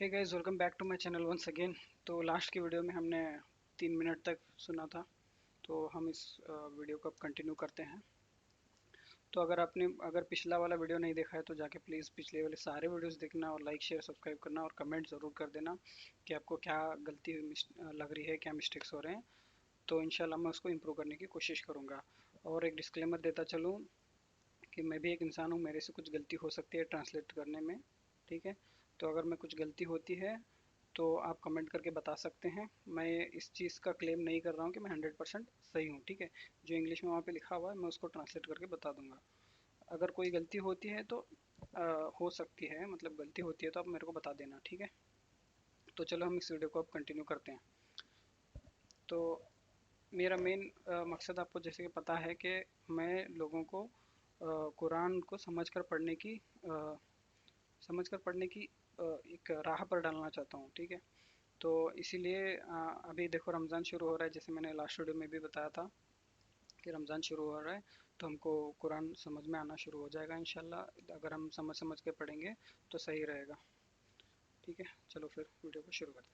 Hey guys, welcome back to my channel once again. तो last की video में हमने 3 मिनट तक सुना था, तो हम इस वीडियो को अब कंटिन्यू करते हैं। तो अगर पिछला वाला वीडियो नहीं देखा है तो जाके प्लीज़ पिछले वाले सारे वीडियोस देखना और लाइक शेयर सब्सक्राइब करना और कमेंट ज़रूर कर देना कि आपको क्या गलती लग रही है, क्या मिस्टेक्स हो रहे हैं। तो इंशाल्लाह मैं उसको इम्प्रूव करने की कोशिश करूँगा। और एक डिस्क्लेमर देता चलूँ कि मैं भी एक इंसान हूँ, मेरे से कुछ गलती हो सकती है ट्रांसलेट करने में, ठीक है। तो अगर मैं कुछ गलती होती है तो आप कमेंट करके बता सकते हैं। मैं इस चीज़ का क्लेम नहीं कर रहा हूँ कि मैं 100% सही हूँ, ठीक है। जो इंग्लिश में वहाँ पे लिखा हुआ है मैं उसको ट्रांसलेट करके बता दूंगा। अगर कोई गलती होती है तो हो सकती है, मतलब गलती होती है तो आप मेरे को बता देना, ठीक है। तो चलो हम इस वीडियो को अब कंटिन्यू करते हैं। तो मेरा मेन मकसद आपको जैसे कि पता है कि मैं लोगों को कुरान को समझकर पढ़ने की एक राह पर डालना चाहता हूँ, ठीक है। तो इसीलिए अभी देखो रमज़ान शुरू हो रहा है, जैसे मैंने लास्ट वीडियो में भी बताया था कि रमज़ान शुरू हो रहा है तो हमको कुरान समझ में आना शुरू हो जाएगा इंशाल्लाह। अगर हम समझ समझ के पढ़ेंगे तो सही रहेगा, ठीक है। चलो फिर वीडियो को शुरू करते हैं।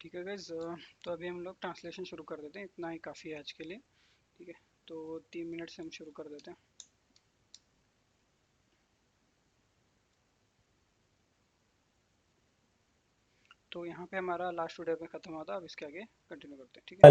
ठीक है गाइज, तो अभी हम लोग ट्रांसलेशन शुरू कर देते हैं। इतना ही काफ़ी है आज के लिए, ठीक है। तो 3 मिनट से हम शुरू कर देते हैं। तो यहाँ पे हमारा लास्ट वीडियो में ख़त्म हुआ था, अब इसके आगे कंटिन्यू करते हैं, ठीक है।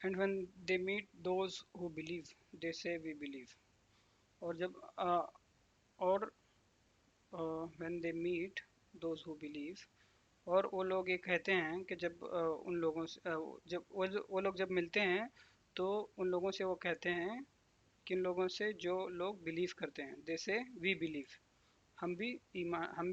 And when they meet those who believe they say we believe. और जब और when they meet those who believe, और वो लोग ये कहते हैं कि जब उन लोगों से जब वो लोग जब मिलते हैं तो उन लोगों से वो कहते हैं, किन लोगों से, जो लोग बिलीव करते हैं। दे से वी बिलीव, हम भी ईमान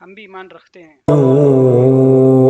हम भी ईमान रखते हैं।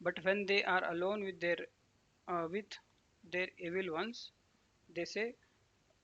But when they are alone with their evil ones, they say,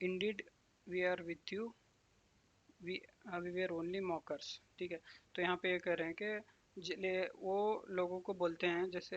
Indeed, we are with you. We were only mockers. ठीक है, तो यहाँ पे ये कह रहे हैं कि वो लोगों को बोलते हैं जैसे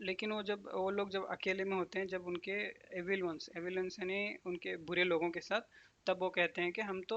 लेकिन वो लोग जब अकेले में होते हैं, जब उनके एविल वंस यानी उनके बुरे लोगों के साथ, तब वो कहते हैं कि हम तो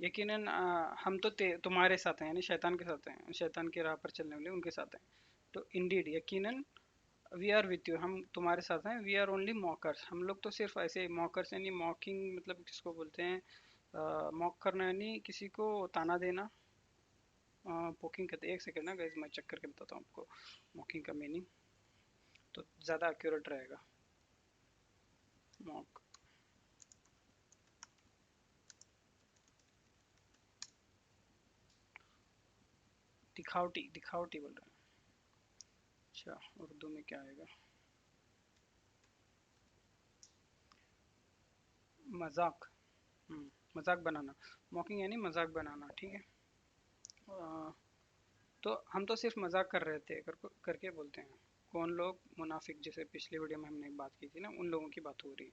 यकीनन हम तो तुम्हारे साथ हैं, यानी शैतान के साथ हैं, शैतान की राह पर चलने वाले उनके साथ हैं। तो इंडीड यकीनन वी आर विथ यू, हम तुम्हारे साथ हैं। वी आर ओनली मॉकर्स, हम लोग तो सिर्फ ऐसे मॉकर्स यानी मॉकिंग मतलब किसको बोलते हैं, मॉक करना यानी किसी को ताना देना, पोकिंग कहते हैं। एक सेकेंड ना गाइस, मैं चेक करके बताता हूँ आपको मॉकिंग का मीनिंग, तो ज़्यादा एक्यूरेट रहेगा। मॉक दिखावटी, दिखावटी बोल रहे हैं। अच्छा, उर्दू में क्या आएगा? मजाक, मजाक बनाना। मॉकिंग यानी मजाक बनाना, ठीक है। तो हम तो सिर्फ मजाक कर रहे थे करके बोलते हैं। कौन लोग? मुनाफिक, जैसे पिछली वीडियो में हमने बात की थी ना, उन लोगों की बात हो रही है।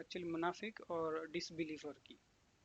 एक्चुअली मुनाफिक और डिसबिलीवर की।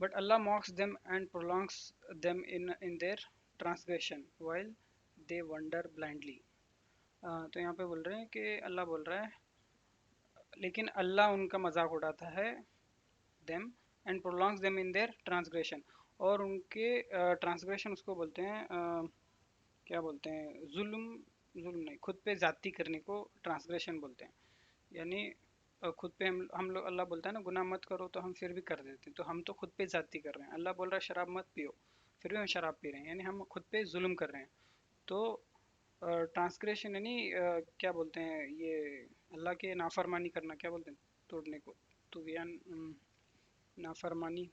But Allah mocks them and prolongs them in their transgression while they wander blindly. तो यहाँ पे बोल रहे हैं कि अल्लाह बोल रहा है, लेकिन अल्लाह उनका मजाक उड़ाता है, them and prolongs them in their transgression, और उनके ट्रांसग्रेशन उसको बोलते हैं क्या बोलते हैं, जुल्म। जुल्म नहीं, खुद पे जाती करने को ट्रांसग्रेशन बोलते हैं। यानी खुद पे हम लोग, अल्लाह बोलता है ना गुनाह मत करो, तो हम फिर भी कर देते हैं, तो हम तो खुद पे जाती कर रहे हैं। अल्लाह बोल रहा है शराब मत पियो, फिर भी हम शराब पी रहे हैं, यानी हम खुद पे जुल्म कर रहे हैं। तो ट्रांसग्रेशन यानी क्या बोलते हैं ये, अल्लाह के नाफरमानी करना, क्या बोलते हैं तोड़ने को, तुगयान, नाफरमानी।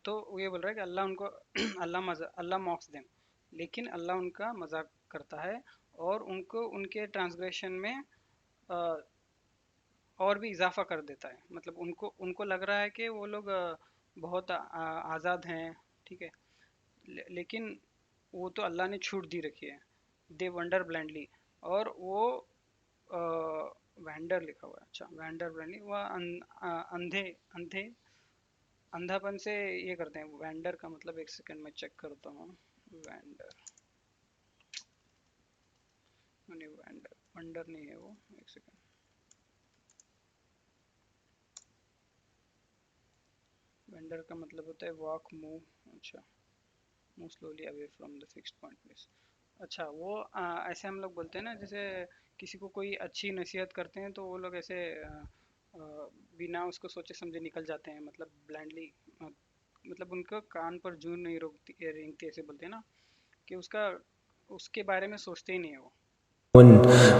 तो ये बोल रहा है कि अल्लाह उनको अल्लाह मॉक्स देम, लेकिन अल्लाह उनका मजाक करता है और उनको उनके ट्रांसग्रेशन में और भी इजाफा कर देता है। मतलब उनको उनको लग रहा है कि वो लोग बहुत आज़ाद हैं, ठीक है, लेकिन वो तो अल्लाह ने छूट दी रखी है। दे वंडर ब्लाइंडली, और वो वैंडर लिखा हुआ है, अच्छा वैंडर ब्लाइंडली, वह अंधे अंधे अंधापन से ये करते हैं। वैंडर का मतलब, एक सेकंड में चेक करता हूँ। वैंडर नहीं, वैंडर वंडर नहीं है वो, एक सेकंड। वेंडर का मतलब होता है वॉक, मूव, अच्छा, move slowly away from the fixed point place. अच्छा, वो ऐसे हम लोग बोलते हैं ना, जैसे किसी को कोई अच्छी नसीहत करते हैं तो वो लोग ऐसे बिना उसको सोचे समझे निकल जाते हैं, मतलब ब्लाइंडली, मतलब उनको कान पर जून नहीं रोकती रेंगती, ऐसे बोलते हैं ना, कि उसके बारे में सोचते ही नहीं है वो।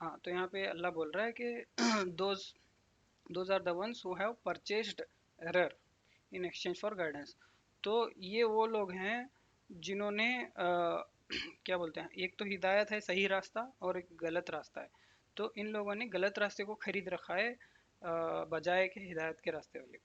हाँ, तो यहाँ पे अल्लाह बोल रहा है कि those are the ones who have purchased error in exchange for guidance। तो ये वो लोग हैं जिन्होंने क्या बोलते हैं, एक तो हिदायत है, सही रास्ता, और एक गलत रास्ता है। तो इन लोगों ने गलत रास्ते को खरीद रखा है बजाय के हिदायत के रास्ते वाले को।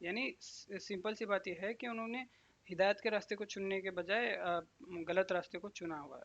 यानी सिंपल सी बात यह है कि उन्होंने हिदायत के रास्ते को चुनने के बजाय गलत रास्ते को चुना हुआ है।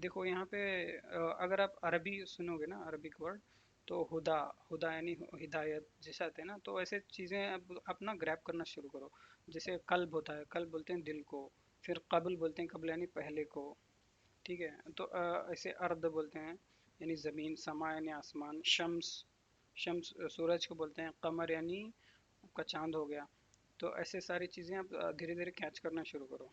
देखो यहाँ पे अगर आप अरबी सुनोगे ना, अरबिक वर्ड, तो हुदा, हुदा यानी हिदायत जैसे आते हैं ना, तो ऐसे चीज़ें आप ना ग्रैब करना शुरू करो। जैसे कल्ब होता है, कल्ब बोलते हैं दिल को, फिर कब्ल बोलते हैं, कब्ल यानी पहले को, ठीक है। तो ऐसे अर्द बोलते हैं यानी ज़मीन, समा यानी आसमान, शम्स, शम्स सूरज को बोलते हैं, कमर यानी आपका चांद हो गया। तो ऐसे सारी चीज़ें आप धीरे धीरे कैच करना शुरू करो।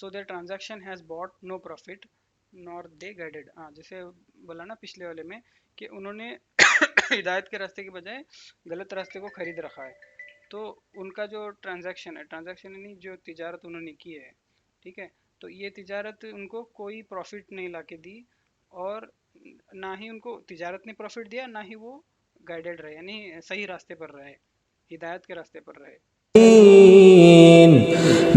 So their transaction has brought no profit nor they guided. जैसे बोला ना पिछले वाले में कि उन्होंने हिदायत के रास्ते के बजाय गलत रास्ते को खरीद रखा है। तो उनका जो ट्रांजैक्शन है, ट्रांजैक्शन यानी जो तिजारत उन्होंने की है, ठीक है, तो ये तिजारत उनको कोई प्रॉफिट नहीं लाके दी, और ना ही उनको तिजारत ने प्रॉफिट दिया, ना ही वो गाइडेड रहे, यानी सही रास्ते पर रहे, हिदायत के रास्ते पर रहे।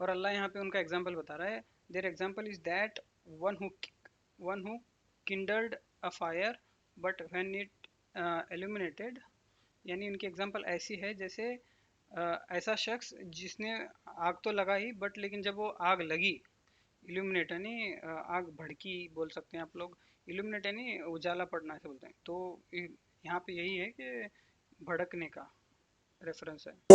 और अल्लाह यहाँ पे उनका एग्जाम्पल बता रहा है, there example is that one who kindled a fire but when it illuminated, यानी उनकी एग्जाम्पल ऐसी है जैसे ऐसा शख्स जिसने आग तो लगाई बट लेकिन जब वो आग लगी, इल्यूमिनेट यानी आग भड़की बोल सकते हैं आप लोग, इल्यूमिनेट यानी उजाला पड़ना ऐसे बोलते हैं, तो यहाँ पे यही है कि भड़कने का रेफरेंस है।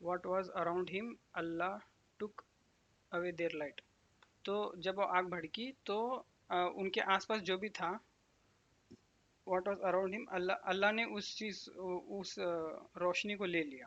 What was around him Allah took away their light. तो जब वो आग भड़की तो उनके आसपास जो भी था, what was around him, अल्लाह ने उस रोशनी को ले लिया।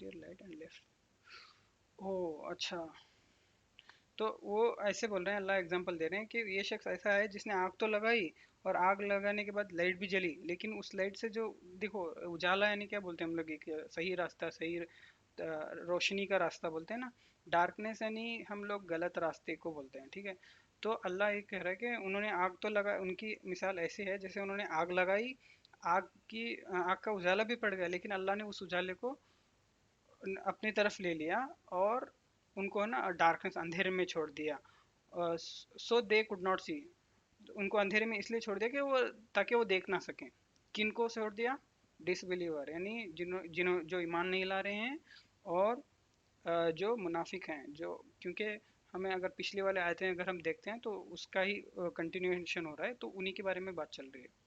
Their light and left. ओह अच्छा, तो वो ऐसे बोल रहे हैं, अल्लाह एग्जांपल दे रहे हैं कि ये शख्स ऐसा है जिसने आग तो लगाई और आग लगाने के बाद लाइट भी जली, लेकिन उस लाइट से जो देखो उजाला यानी क्या बोलते हैं हम लोग, एक सही रास्ता, सही रोशनी का रास्ता बोलते हैं ना, डार्कनेस यानी हम लोग गलत रास्ते को बोलते हैं, ठीक है। तो अल्लाह ये कह रहा है कि उन्होंने आग तो लगा, उनकी मिसाल ऐसी है जैसे उन्होंने आग लगाई, आग का उजाला भी पड़ गया, लेकिन अल्लाह ने उस उजाले को अपनी तरफ ले लिया और उनको है ना डार्कनेस, अंधेरे में छोड़ दिया। सो दे कुड नॉट सी, उनको अंधेरे में इसलिए छोड़ दिया कि वो ताकि वो देख ना सकें। किनको छोड़ दिया? डिसबिलीवर, यानी जो ईमान नहीं ला रहे हैं और जो मुनाफिक हैं, जो, क्योंकि हमें अगर पिछले वाले आयतें अगर हम देखते हैं तो उसका ही कंटिन्यूएशन हो रहा है, तो उन्हीं के बारे में बात चल रही है।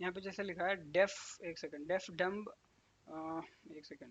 यहाँ पे जैसे लिखा है डेफ, एक सेकंड, डेफ डम्ब, एक सेकंड,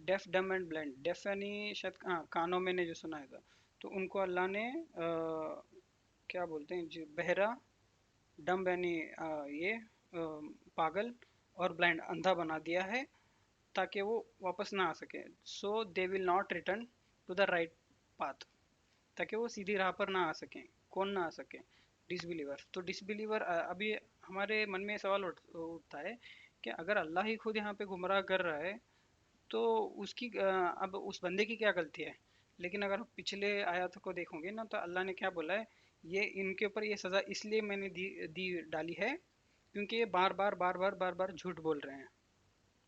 डेफ डम एंड ब्लाइंड, डेफ यानी शायद कानों में ने जो सुना है था, तो उनको अल्लाह ने क्या बोलते हैं जो बहरा, डम यानी ये पागल, और ब्लाइंड अंधा बना दिया है ताकि वो वापस ना आ सके। So they will not return to the right path, ताकि वो सीधी राह पर ना आ सकें। कौन ना आ सके? डिसबिलीवर। तो डिसबिलीवर, अभी हमारे मन में सवाल उठता है कि अगर अल्लाह ही खुद यहाँ पे गुमराह कर रहा है तो उसकी अब उस बंदे की क्या गलती है? लेकिन अगर पिछले आयत को देखोगे ना तो अल्लाह ने क्या बोला है, ये इनके ऊपर ये सज़ा इसलिए मैंने दी डाली है क्योंकि ये बार बार झूठ बोल रहे हैं,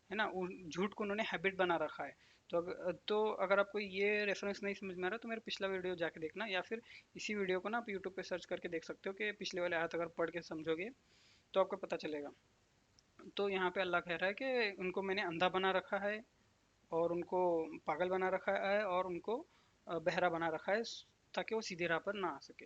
है ना, झूठ को उन्होंने हैबिट बना रखा है। तो अगर आपको ये रेफरेंस नहीं समझ में आ रहा तो मेरा पिछला वीडियो जाके देखना, या फिर इसी वीडियो को ना आप यूट्यूब पे सर्च करके देख सकते हो कि पिछले वाले आयत अगर पढ़ के समझोगे तो आपको पता चलेगा। तो यहाँ पे अल्लाह कह रहा है कि उनको मैंने अंधा बना रखा है और उनको पागल बना रखा है और उनको बहरा बना रखा है ताकि वो सीधी राह पर ना आ सके।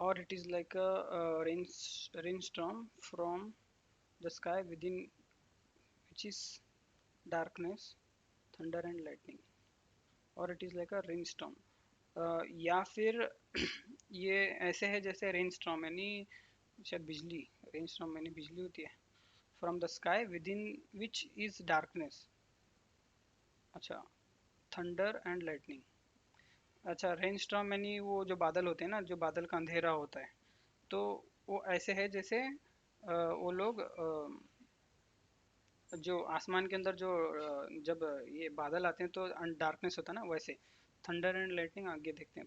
Or it is like a rainstorm from the sky within which is darkness, thunder and lightning. Or it is like a rainstorm. या फिर ये ऐसे है जैसे रेनस्टॉर्म यानी शायद बिजली, रेनस्टॉर्म यानी बिजली होती है, from the sky with in which is darkness, अच्छा, थंडर एंड लाइटनिंग, अच्छा, रेनस्टॉर्म यानी वो जो बादल होते हैं ना, जो बादल का अंधेरा होता है, तो वो ऐसे है जैसे वो लोग जो आसमान के अंदर जो जब ये बादल आते हैं तो डार्कनेस होता है ना, वैसे थंडर एंड लाइटनिंग आगे देखते हैं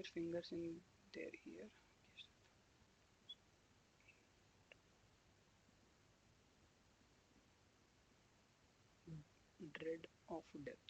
their fingers in their ear. Dread of death.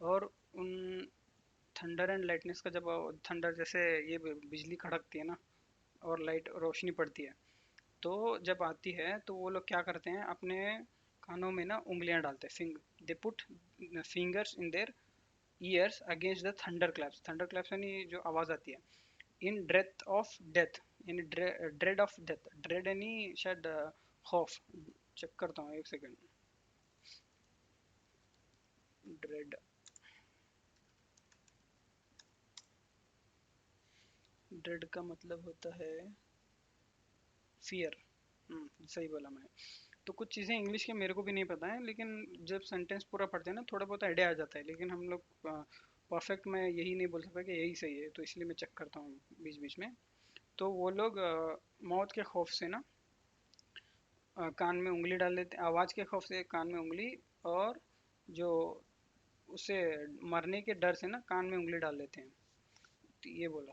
और उन थंडर एंड लाइटनेस का, जब थंडर जैसे ये बिजली खड़कती है ना और लाइट रोशनी पड़ती है, तो जब आती है तो वो लोग क्या करते हैं, अपने कानों में ना उंगलियां डालते हैं, they put fingers in their ears against the thunder claps. Thunder claps यानी जो आवाज आती है। इन ड्रेथ ऑफ डेथ यानी ड्रेड ऑफ डेथ, ड्रेड यानी शायद खौफ। चेक करता हूँ एक सेकेंड। ड्रेड, ड्रेड का मतलब होता है फियर। सही बोला मैंने। तो कुछ चीज़ें इंग्लिश के मेरे को भी नहीं पता है, लेकिन जब सेंटेंस पूरा पढ़ते हैं ना थोड़ा बहुत आइडिया आ जाता है, लेकिन हम लोग परफेक्ट मैं यही नहीं बोल सकता कि यही सही है, तो इसलिए मैं चेक करता हूँ बीच बीच में। तो वो लोग मौत के खौफ से ना कान में उंगली डाल लेते हैं, आवाज़ के खौफ से कान में उंगली, और जो उसे मरने के डर से ना कान में उंगली डाल लेते हैं। तो ये बोला।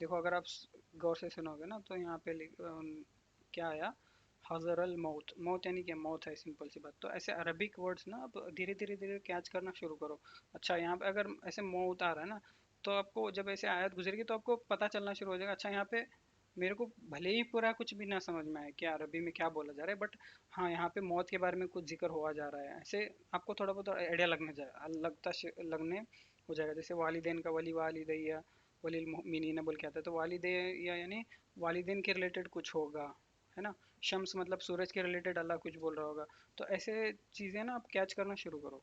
देखो अगर आप गौर से सुनोगे ना तो यहाँ पे क्या आया, हजर अल मौत। मौत यानी क्या, मौत है, सिंपल सी बात। तो ऐसे अरबिक वर्ड्स ना आप धीरे धीरे धीरे कैच करना शुरू करो। अच्छा यहाँ पे अगर ऐसे मौत आ रहा है ना, तो आपको जब ऐसे आयत गुजरेगी तो आपको पता चलना शुरू हो जाएगा। अच्छा यहाँ पे मेरे को भले ही पूरा कुछ भी ना समझ में आए क्या अरबी में क्या बोला जा रहा है, बट हाँ यहाँ पे मौत के बारे में कुछ जिक्र हुआ जा रहा है, ऐसे आपको थोड़ा बहुत आइडिया लगने हो जाएगा। जैसे वालिदैन का वली वालिदैया वलिल मुमिनीन बोल के आता है, तो वालिदे या यानी वालिदैन के रिलेटेड कुछ होगा, है ना। शम्स मतलब सूरज के रिलेटेड अल्लाह कुछ बोल रहा होगा। तो ऐसे चीज़ें ना आप कैच करना शुरू करो।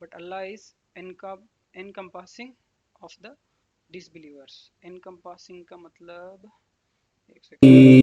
But Allah is encompassing of the disbelievers. Encompassing का मतलब, एक second.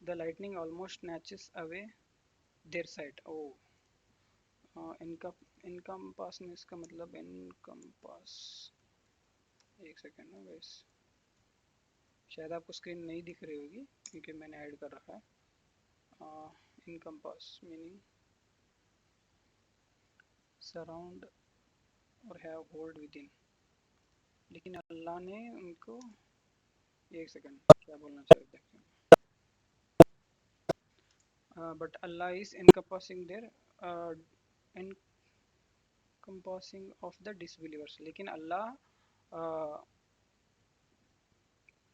The lightning almost snatches away their sight. ओ इनका इनकम्पासनेस का मतलब इनकम्पास, एक सेकेंड ना गाइस, शायद आपको स्क्रीन नहीं दिख रही होगी क्योंकि मैंने ऐड कर रखा है। इनकम्पास मीनिंग सराउंड और हैव होल्ड विद इन, लेकिन अल्लाह ने उनको, एक सेकंड क्या बोलना चाहते हैं, but Allah is encompassing their encompassing of the disbelievers, लेकिन अल्लाह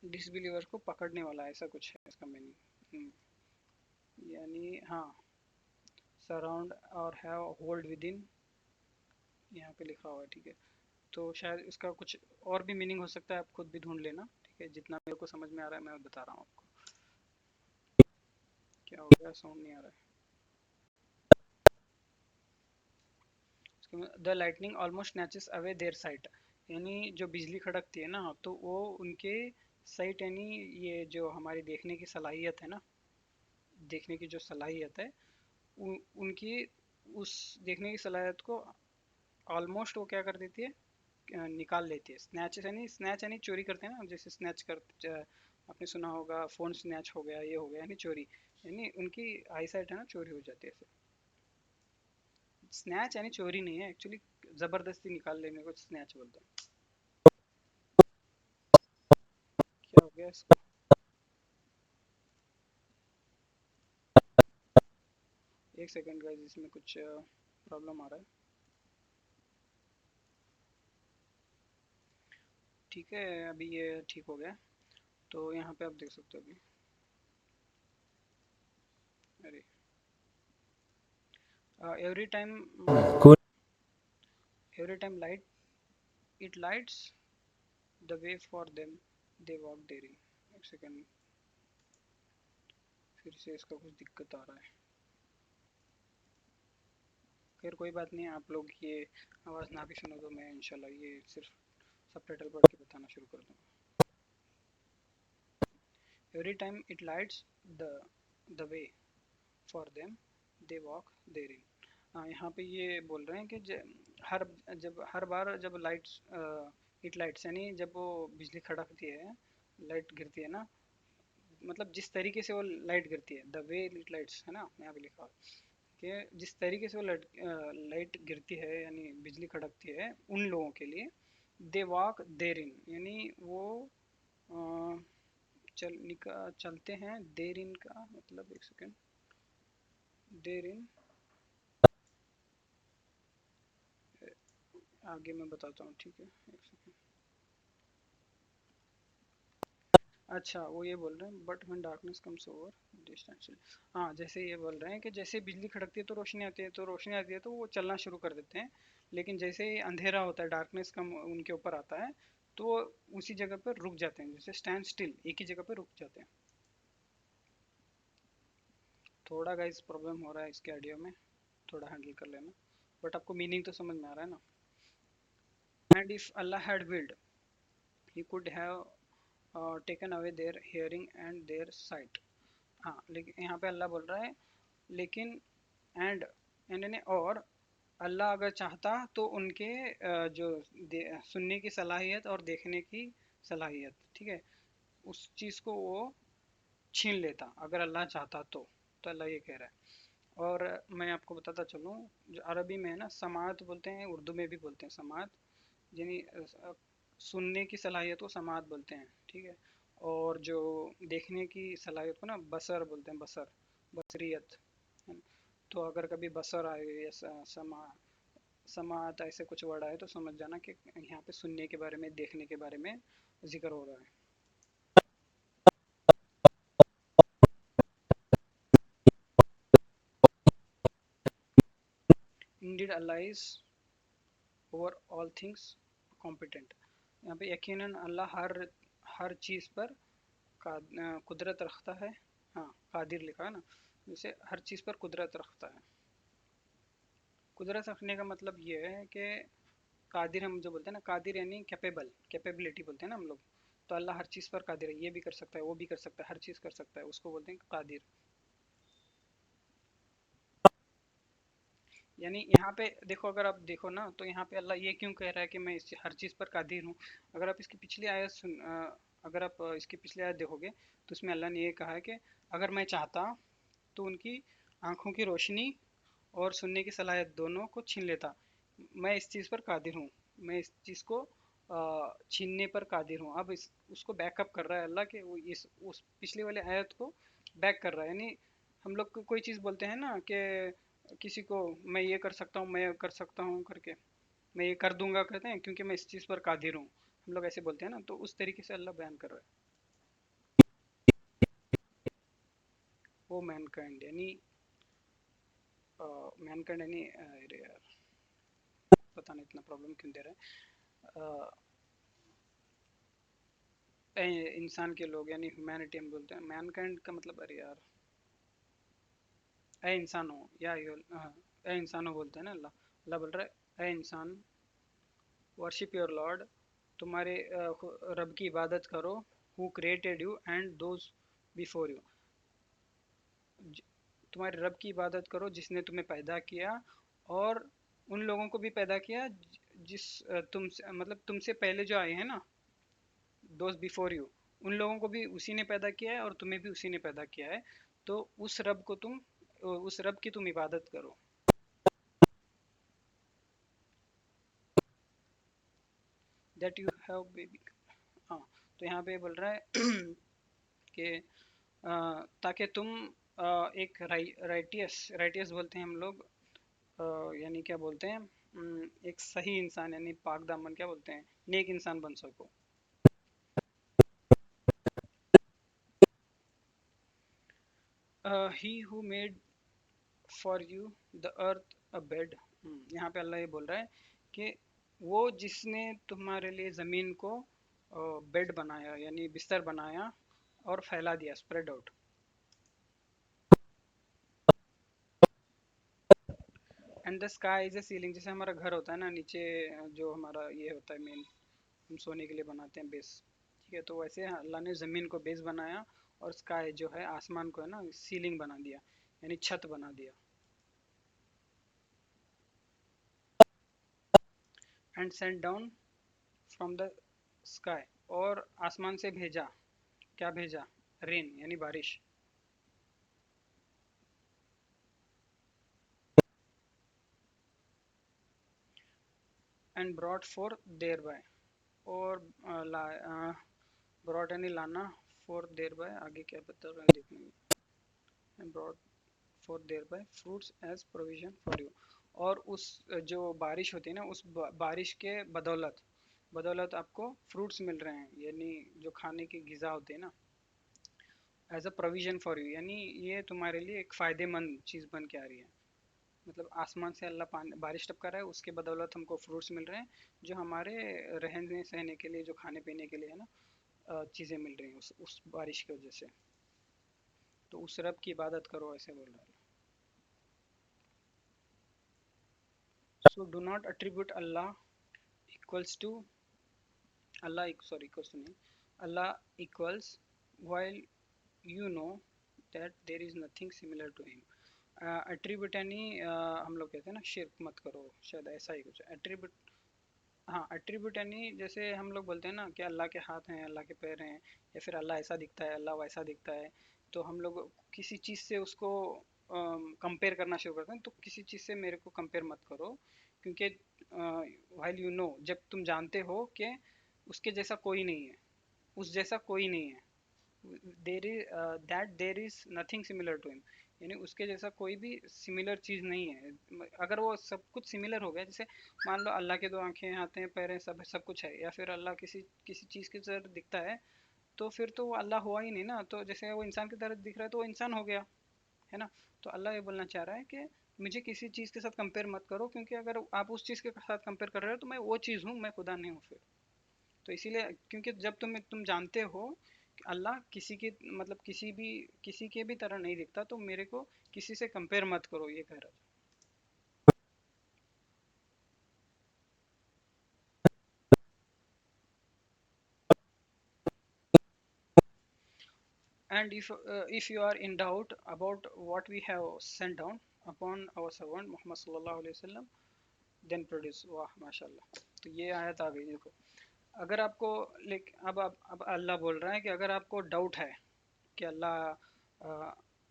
डिसबिलीवर्स को पकड़ने वाला है, ऐसा कुछ है इसका मीनिंग। यानी हाँ, सराउंड और हैव होल्ड विद इन यहाँ पे लिखा हुआ है, ठीक है। तो शायद इसका कुछ और भी मीनिंग हो सकता है, आप खुद भी ढूंढ लेना, ठीक है। जितना मेरे को समझ में आ रहा है मैं बता रहा हूँ आपको। क्या हो गया, साउंड नहीं आ रहा है। The lightning almost snatches away their sight, यानी जो बिजली खड़कती है ना तो वो उनके साइट, यानी ये जो हमारी देखने की सलाहियत है ना, देखने की जो सलाहियत है उनकी उस देखने की सलाहियत को ऑलमोस्ट वो क्या कर देती है, निकाल लेती है। स्नैच यानी चोरी करते हैं ना, जैसे स्नैच कर, आपने सुना होगा फोन स्नैच हो गया, ये हो गया, यानी चोरी, यानी उनकी आई साइट है ना चोरी हो जाती है ऐसे। स्नैच यानी चोरी नहीं है एक्चुअली, जबरदस्ती निकाल लेने को स्नैच बोलते हैं। क्या हो गया इसको, एक सेकंड गाइस, इसमें कुछ प्रॉब्लम आ रहा है। ठीक है अभी ये ठीक हो गया। तो यहाँ पे आप देख सकते हो अभी, अरे every time light it lights the way for them they walk therein. एक सेकंड, फिर से इसका कुछ दिक्कत आ रहा है। खैर कोई बात नहीं, आप लोग ये आवाज़ ना भी सुनो तो मैं इंशाल्लाह ये सिर्फ सबटाइटल पढ़ के बताना शुरू कर दूँगा। Every time it lights the way for them they walk therein. हाँ यहाँ पे ये बोल रहे हैं कि हर बार जब लाइट्स इट लाइट्स यानी जब वो बिजली कड़कती है, लाइट गिरती है ना, मतलब जिस तरीके से वो लाइट गिरती है, द वे इट लाइट्स है ना, यहाँ पे लिखा हुआ है कि जिस तरीके से वो लाइट गिरती है यानी बिजली कड़कती है उन लोगों के लिए, दे वॉक देर इन यानी वो चलते हैं, देर इन का मतलब, एक सेकेंड, देर इन, आगे मैं बताता हूँ, ठीक है, एक सेकेंड। अच्छा, वो ये बोल रहे हैं but when darkness comes over distance, हाँ जैसे ये बोल रहे हैं कि जैसे बिजली खड़कती है तो रोशनी आती है, तो रोशनी आती है तो वो चलना शुरू कर देते हैं, लेकिन जैसे ही अंधेरा होता है, डार्कनेस कम उनके ऊपर आता है, तो वो उसी जगह पर रुक जाते हैं, जैसे स्टैंड स्टिल, एक ही जगह पर रुक जाते हैं। थोड़ा गाइस प्रॉब्लम हो रहा है इसके ऑडियो में, थोड़ा हैंडल कर लेना, बट आपको मीनिंग तो समझ में आ रहा है ना। And if Allah had willed he could have taken away their hearing and their sight. हाँ, लेकिन यहाँ पे अल्लाह बोल रहा है लेकिन, एंड यानी और, अल्लाह अगर चाहता तो उनके जो सुनने की सलाहियत और देखने की सलाहियत, ठीक है, उस चीज़ को वो छीन लेता अगर अल्लाह चाहता तो अल्लाह ये कह रहा है। और मैं आपको बताता चलूँ, जो अरबी में है ना, समात बोलते हैं, उर्दू में भी बोलते हैं समात, यानी सुनने की सलाहियत को समात बोलते हैं, ठीक है, और जो देखने की सलाहियत को ना बसर बोलते हैं, बसर, बसरियत है ना? तो अगर कभी बसर आए या समात ऐसे कुछ वर्ड आए तो समझ जाना कि यहाँ पे सुनने के बारे में, देखने के बारे में जिक्र हो रहा है। Indeed Allah is over all things competent, यहाँ पे यकीनन अल्लाह हर चीज़ पर कुदरत रखता है। हाँ, कादिर लिखा है ना, जैसे हर चीज़ पर कुदरत रखता है। कुदरत रखने का मतलब ये है कि कादिर, हम जो बोलते हैं ना, कादिर यानी कैपेबल, कैपेबिलिटी बोलते हैं ना हम लोग, तो अल्लाह हर चीज़ पर कादिर है, ये भी कर सकता है, वो भी कर सकता है, हर चीज़ कर सकता है, उसको बोलते हैं कादिर। यानी यहाँ पे देखो, अगर आप देखो ना, तो यहाँ पे अल्लाह ये क्यों कह रहा है कि मैं हर चीज़ पर कादिर हूँ। अगर आप इसकी पिछली आयत अगर आप इसकी पिछली आयत देखोगे तो उसमें अल्लाह ने ये कहा है कि अगर मैं चाहता तो उनकी आंखों की रोशनी और सुनने की सलाहियत दोनों को छीन लेता। मैं इस चीज़ पर कादिर हूँ, मैं इस चीज़ को छीनने पर कादिर हूँ। अब इस उसको बैकअप कर रहा है अल्लाह के, वो इस उस पिछले वाले आयत को बैक कर रहा है। यानी हम लोग कोई चीज़ बोलते हैं ना कि किसी को मैं ये कर सकता हूँ, मैं ये कर सकता हूँ करके, मैं ये कर दूंगा कहते हैं, क्योंकि मैं इस चीज़ पर कादिर हूँ, हम लोग ऐसे बोलते हैं ना, तो उस तरीके से अल्लाह बयान कर रहा है। वो मैनकाइंड यानी मैनकाइंड यानी अरे यार, पता नहीं इतना प्रॉब्लम क्यों दे रहा है। इंसान के लोग यानी ह्यूमैनिटी हम बोलते हैं, मैनकाइंड का मतलब, अरे यार, ए इंसानो ए इंसानो बोलते हैं ना अल्लाह। अल्लाह बोल रहा है ए इंसान, वर्शिप योर लॉर्ड, तुम्हारे रब की इबादत करो, who created you and those before you, तुम्हारे रब की इबादत करो जिसने तुम्हें पैदा किया और उन लोगों को भी पैदा किया जिस तुमसे, मतलब तुमसे पहले जो आए हैं ना, दोस्त बिफोर यू, उन लोगों को भी उसी ने पैदा किया है और तुम्हें भी उसी ने पैदा किया है, तो उस रब को तुम, उस रब की तुम इबादत करो। दैट यू हैव बेबी, हाँ, तो यहाँ पे बोल रहा है कि ताकि तुम एक राइटियस राइटियस बोलते हैं हम लोग, यानी क्या बोलते हैं, एक सही इंसान यानी पाक दामन क्या बोलते हैं, नेक इंसान बन सको। He who made for you the earth a bed, यहाँ पे अल्लाह ये बोल रहा है कि वो जिसने तुम्हारे लिए ज़मीन को बेड बनाया यानी बिस्तर बनाया और फैला दिया, spread out. And the sky is a ceiling, जैसे हमारा घर होता है ना नीचे, जो हमारा ये होता है मेन, हम सोने के लिए बनाते हैं बेस, ठीक है, तो वैसे अल्लाह ने ज़मीन को बेस बनाया और स्काई जो है आसमान को है ना सीलिंग बना दिया, यानी छत बना दिया। And send down from the sky, और आसमान से भेजा, क्या भेजा, रेन यानी बारिश। And brought for their by, और ब्रॉट यानी लाना, फॉर देयर बाय आगे क्या बता रहा है देखने, and brought for their by fruits as provision for you, और उस जो बारिश होती है ना, उस बारिश के बदौलत बदौलत आपको फ्रूट्स मिल रहे हैं, यानी जो खाने की ग़िज़ा होती है ना, as a provision for you, यानी ये तुम्हारे लिए एक फ़ायदेमंद चीज़ बन के आ रही है। मतलब आसमान से अल्लाह पानी बारिश टपका रहा है, उसके बदौलत हमको फ्रूट्स मिल रहे हैं, जो हमारे रहने सहने के लिए, जो खाने पीने के लिए है ना, चीज़ें मिल रही हैं उस बारिश की वजह से। तो उस रब की इबादत करो, ऐसे बोल रहा है। So do not attribute Allah equals to, Allah sorry equals to नहीं, Allah equals while you know that there is nothing similar to him. Attribute यानी हम लोग कहते हैं ना शिर्क मत करो, शायद ऐसा ही कुछ एट्रीब्यूट। हाँ, एट्रीब्यूट यानी जैसे हम लोग बोलते हैं ना कि अल्लाह के हाथ हैं, अल्लाह के पैर हैं, या फिर अल्लाह ऐसा दिखता है, अल्लाह वैसा दिखता है। तो हम लोग किसी चीज़ से उसको कंपेयर करना शुरू करते हैं, तो किसी चीज़ से मेरे को कंपेयर मत करो, क्योंकि वाइल यू नो, जब तुम जानते हो कि उसके जैसा कोई नहीं है, उस जैसा कोई नहीं है, there is that there is nothing similar to him, यानी उसके जैसा कोई भी सिमिलर चीज़ नहीं है। अगर वो सब कुछ सिमिलर हो गया, जैसे मान लो अल्लाह के दो आंखें, हाथ हैं, पैर हैं, सब कुछ है, या फिर अल्लाह किसी किसी चीज़ की तरह दिखता है, तो फिर तो वो अल्लाह हुआ ही नहीं ना। तो जैसे वो इंसान की तरह दिख रहा है, तो वो इंसान हो गया, है ना। तो अल्लाह ये बोलना चाह रहा है कि मुझे किसी चीज़ के साथ कंपेयर मत करो, क्योंकि अगर आप उस चीज़ के साथ कंपेयर कर रहे हो, तो मैं वो चीज़ हूँ, मैं खुदा नहीं हूँ फिर। तो इसीलिए, क्योंकि जब तुम जानते हो कि अल्लाह किसी के मतलब किसी के भी तरह नहीं दिखता, तो मेरे को किसी से कंपेयर मत करो, ये कह रहा था। And if you are in doubt about what we have sent down upon our servant Muhammad sallallahu alaihi wasallam, then produce, वाह माशाल्लाह। तो ये आयत आ गई, देखो। अगर आपको अब अल्लाह बोल रहा है कि अगर आपको डाउट है कि अल्लाह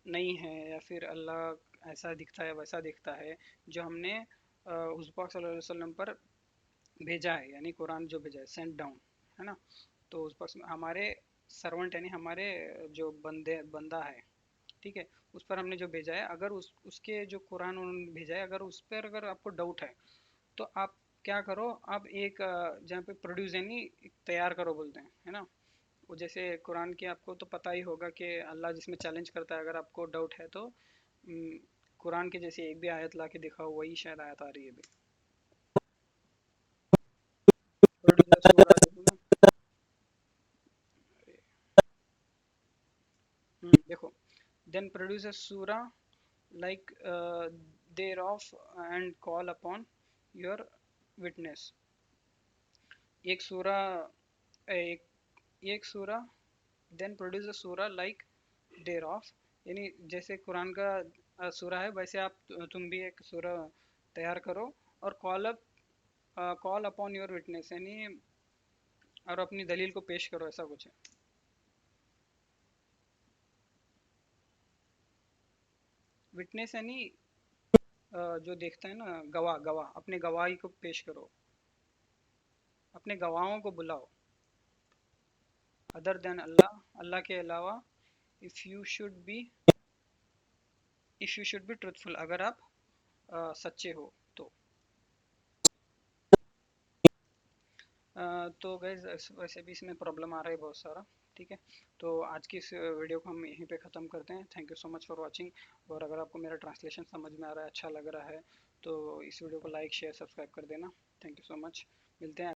नहीं है, या फिर अल्लाह ऐसा दिखता है वैसा दिखता है, जो हमने हुज़ूर पाक सल्लल्लाहु अलैहि वसल्लम पर भेजा है, यानी कुरान जो भेजा है, सेंट डाउन, है ना। तो उस पर हमारे सर्वेंट यानी हमारे जो बंदा है, ठीक है, उस पर हमने जो भेजा है, अगर उसके जो कुरान उन्होंने भेजा है, अगर उस पर अगर आपको डाउट है, तो आप क्या करो, आप एक जहाँ पे प्रोड्यूस यानी तैयार करो बोलते हैं, है ना। वो जैसे कुरान की आपको तो पता ही होगा कि अल्लाह जिसमें चैलेंज करता है, अगर आपको डाउट है तो कुरान के जैसे एक भी आयत ला के दिखाओ, वही शायद आयत आ रही है अभी। प्रोड्यूसर सूरा देखो ना, देखो, देन प्रोड्यूसर सूरा like thereof and call upon your witness। एक सूरा, एक एक सूरा, देन प्रोड्यूस अ सूरा लाइक thereof, यानी जैसे कुरान का सूरा है, वैसे आप तुम भी एक सूरा तैयार करो, और कॉल अपॉन योर विटनेस, यानी और अपनी दलील को पेश करो, ऐसा कुछ है। विटनेस यानी जो देखता है ना, गवाह, गवाह अपने गवाही को पेश करो, अपने गवाहों को बुलाओ, अदर देन अल्लाह, अल्लाह के अलावा, if you should be if you should be truthful, अगर आप सच्चे हो तो। तो गैस वैसे भी इसमें प्रॉब्लम आ रहा है बहुत सारा, ठीक है। तो आज की इस वीडियो को हम यहीं पे ख़त्म करते हैं। Thank you so much for watching. और अगर आपको मेरा ट्रांसलेशन समझ में आ रहा है, अच्छा लग रहा है, तो इस वीडियो को लाइक शेयर सब्सक्राइब कर देना। Thank you so much. मिलते हैं